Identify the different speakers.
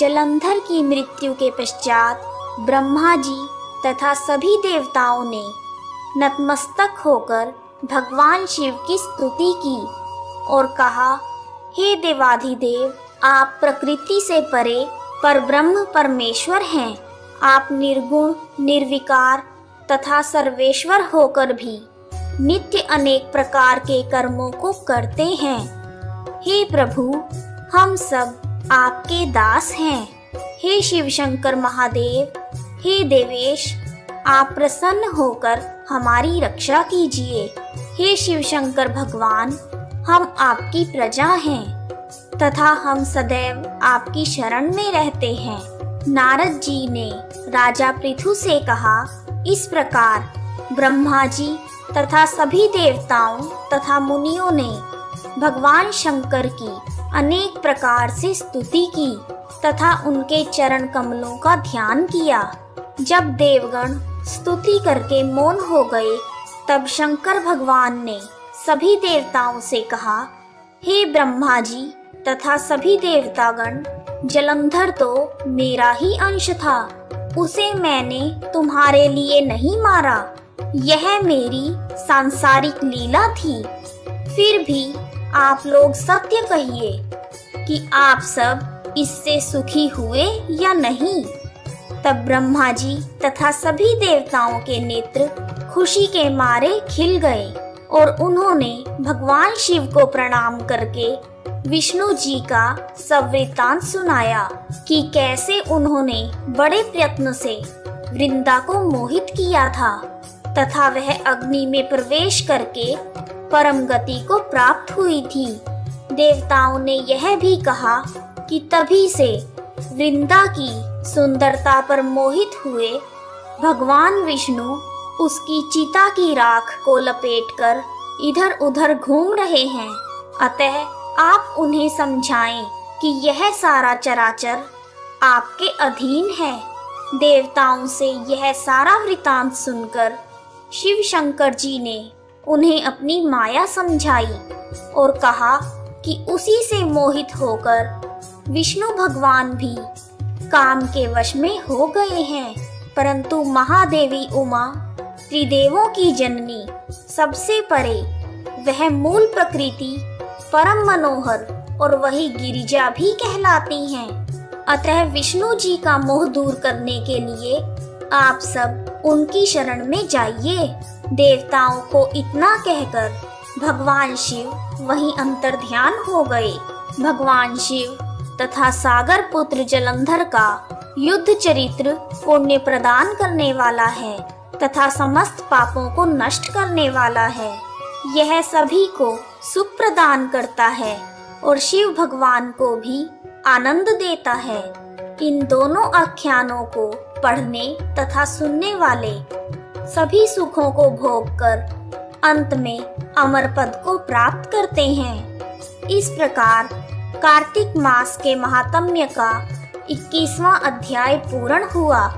Speaker 1: जलंधर की मृत्यु के पश्चात ब्रह्मा जी तथा सभी देवताओं ने नतमस्तक होकर भगवान शिव की स्तुति की और कहा, हे देवाधिदेव, आप प्रकृति से परे परब्रह्म परमेश्वर हैं। आप निर्गुण, निर्विकार तथा सर्वेश्वर होकर भी नित्य अनेक प्रकार के कर्मों को करते हैं। हे प्रभु, हम सब आपके दास हैं। हे शिव शंकर महादेव, हे देवेश, आप प्रसन्न होकर हमारी रक्षा कीजिए। हे शिव शंकर भगवान, हम आपकी प्रजा हैं तथा हम सदैव आपकी शरण में रहते हैं। नारद जी ने राजा पृथु से कहा, इस प्रकार ब्रह्मा जी तथा सभी देवताओं तथा मुनियों ने भगवान शंकर की अनेक प्रकार से स्तुति की तथा उनके चरण कमलों का ध्यान किया। जब देवगण स्तुति करके मौन हो गए, तब शंकर भगवान ने सभी देवताओं से कहा, हे ब्रह्मा जी तथा सभी देवतागण, जलंधर तो मेरा ही अंश था। उसे मैंने तुम्हारे लिए नहीं मारा। यह मेरी सांसारिक लीला थी। फिर भी आप लोग सत्य कहिए कि आप सब इससे सुखी हुए या नहीं। तब ब्रह्मा जी तथा सभी देवताओं के नेत्र खुशी के मारे खिल गए और उन्होंने भगवान शिव को प्रणाम करके विष्णु जी का सवृत्तांत सुनाया कि कैसे उन्होंने बड़े प्रयत्न से वृंदा को मोहित किया था तथा वह अग्नि में प्रवेश करके परम गति को प्राप्त हुई थी। देवताओं ने यह भी कहा कि तभी से वृंदा की सुंदरता पर मोहित हुए भगवान विष्णु उसकी चिता की राख को लपेटकर इधर उधर घूम रहे हैं। अतः आप उन्हें समझाएं कि यह सारा चराचर आपके अधीन है। देवताओं से यह सारा वृतांत सुनकर शिव शंकर जी ने उन्हें अपनी माया समझाई और कहा कि उसी से मोहित होकर विष्णु भगवान भी काम के वश में हो गए हैं। परंतु महादेवी उमा, त्रिदेवों की जननी, सबसे परे वह मूल प्रकृति, परम मनोहर और वही गिरिजा भी कहलाती हैं। अतः विष्णु जी का मोह दूर करने के लिए आप सब उनकी शरण में जाइए। देवताओं को इतना कहकर भगवान शिव वहीं अंतर्ध्यान हो गए। भगवान शिव तथा सागर पुत्र जलंधर का युद्ध चरित्र पुण्य प्रदान करने वाला है तथा समस्त पापों को नष्ट करने वाला है। यह सभी को सुख प्रदान करता है और शिव भगवान को भी आनंद देता है। इन दोनों आख्यानों को पढ़ने तथा सुनने वाले सभी सुखों को भोगकर अंत में अमर पद को प्राप्त करते हैं। इस प्रकार कार्तिक मास के महात्म्य का 21वां अध्याय पूर्ण हुआ।